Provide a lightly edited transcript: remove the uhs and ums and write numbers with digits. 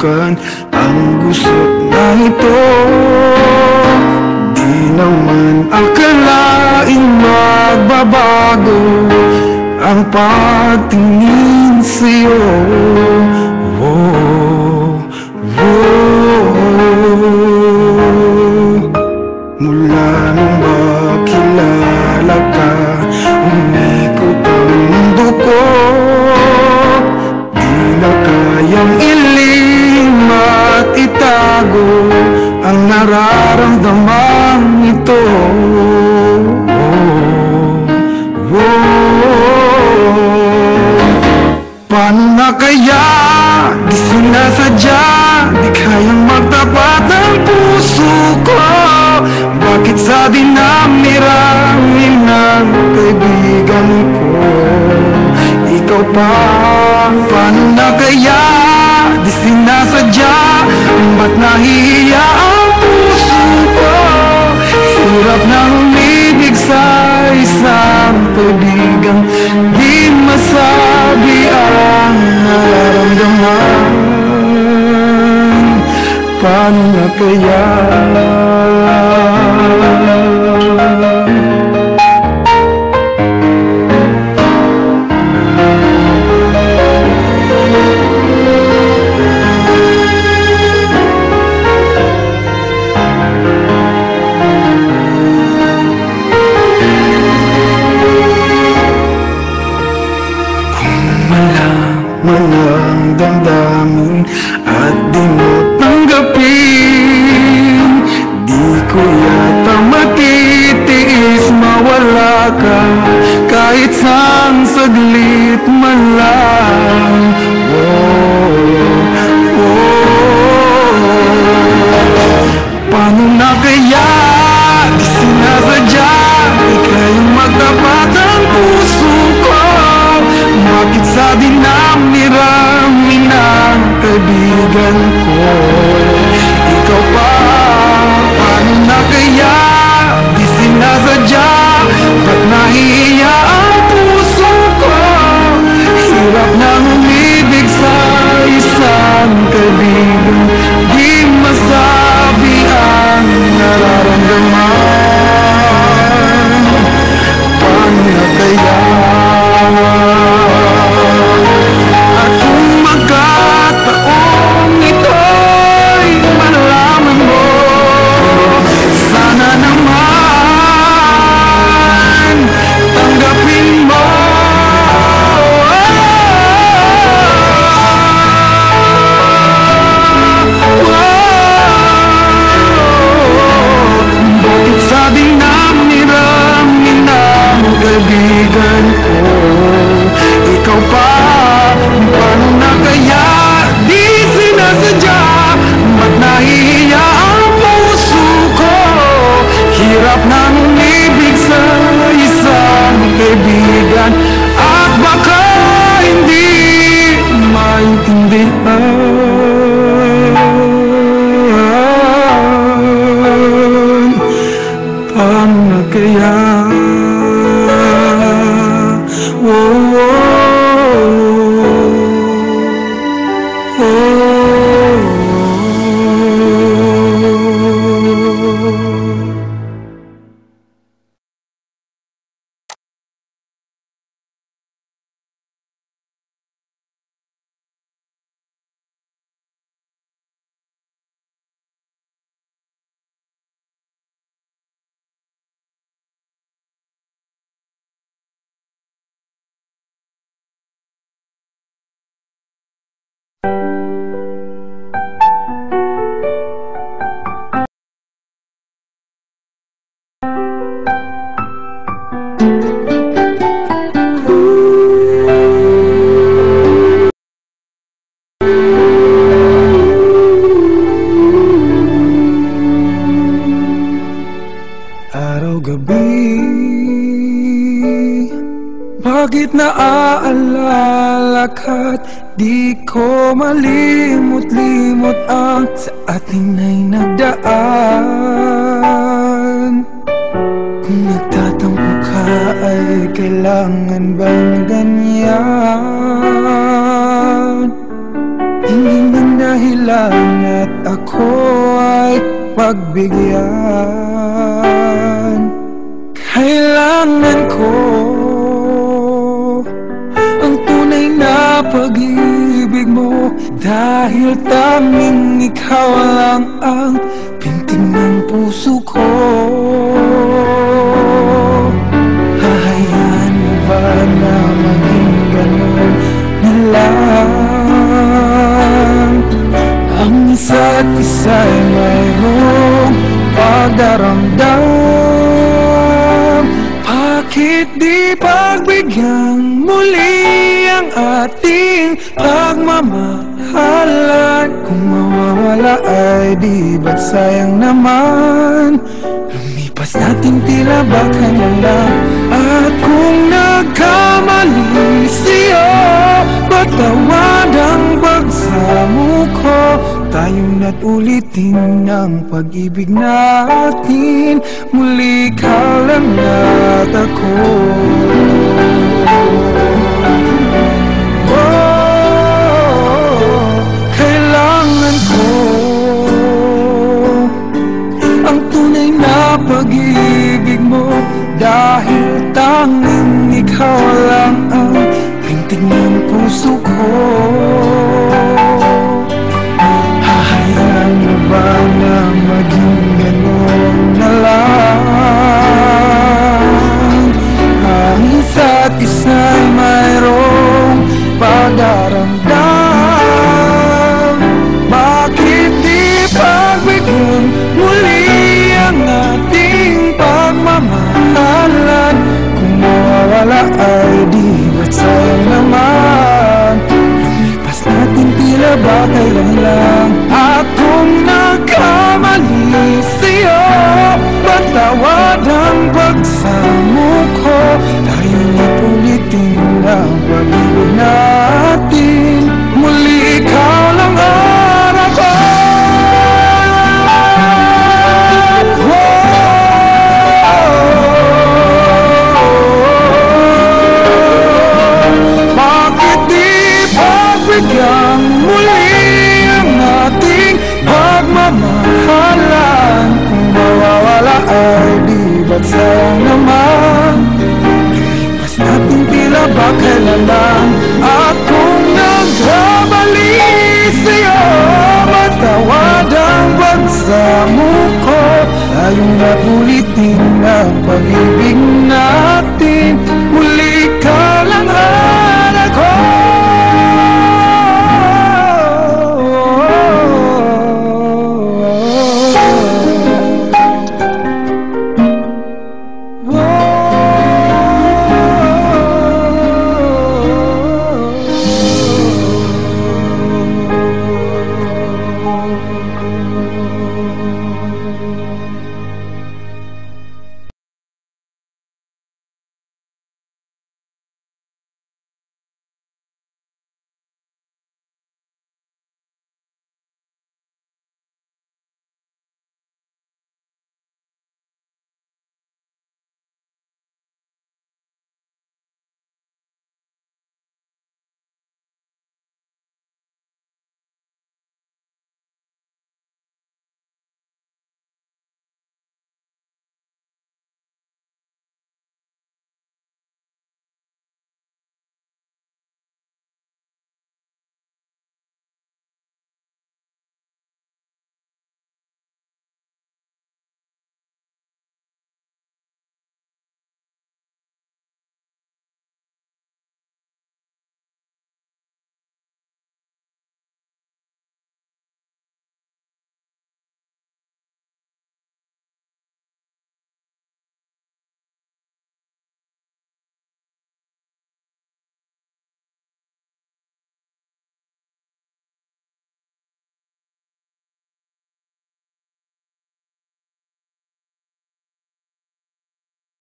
subukan ang gusot na ito. Di naman akalaing magbabago ang pagtingin sa'yo. Mula nung makilala ka, umikot ang mundo ko. Di na kayang ilim at itago ang nararamdaman ito. Paano na kaya? Di sinasadya, di kayang magtapat ang puso ko. Bakit sa dinami-rami ng kaibigan ko, ikaw pa? Paano na kaya? Di sinasadya, ba't nahihiya ang puso ko? Hirap na umibig sa isang kaibigan, di masabi ang nararamdaman. Paano na kaya? Walang damdamin at di mo tanggapin, di ko yata matitiis mawala ka kahit sang saglit man lang. Paano na kaya? Di sinasadya, di kayang magtapat ang puso ko. Bakit sa dinami-rami ng kaibigan ko, ikaw pa? Paano na kaya? Di sinasadya, ba't nahihiya ang puso ko? Hirap na umibig sa isang kaibigan, di masabi ang nararamdaman. Paano na kaya? At kung magkataong ito'y malaman mo, sana naman tanggapin mo. Bakit sa dinami-rami ng kaibigan ko, ikaw pa? Paano na kaya? Di sinasadya, ba't nahihiya ang puso ko? Hirap na umibig sa isang kaibigan, at baka hindi maintindihan. Paano na kaya? Araw-gabi, bakit naaalala ka't di ko malimot-limot ang sa atin ay nagdaan? Kung nagtatampo ka ay kailangan bang ganyan? Hindi na dahilan at ako ay pagbigyan. Kailangan ko ang tunay na pag-ibig mo, dahil tanging ikaw lang ang pintig ng puso ko. Hahayaan mo ba na maging ganun na lang? Ang isa't isa'y mayroong pagdaramdam. Bakit di pagbigyan muli ang ating pagmamahalan? Kung mawawala ay di ba't sayang naman? Lumipas natin tila baka na lang. At kung nagkamali siya, patawad ang pagsamo ko. Tayong na't ulitin ang pag-ibig natin. Muli ka lang at ako. Kailangan ko ang tunay na pag-ibig mo, dahil tanging ikaw lang ang pintig ng puso ko. Hahayaan mo ba na maging gano'n na lang? Ang isa't isa'y mayroong pagdaramdam. Bakit di pagbigyan muli ang ating pagmamahalan? Kung mawawala ay di ba't sayang naman? Lumipas natin tila ba kailan lang? At kung nagkamali siya, patawad ang pagsamo ko. Tayo na't ulitin ang pag-ibig natin. Muli ikaw lang harapan. Bakit di pagbigyan muli ang ating pagmamahalan? Kung mawawala ay di ba't sayang naman? Lumipas natin tila ba kailan lang? At kung nagkamali sa'yo, matawad ang pagsamo ko. Tayong na't ulitin ang pag-ibig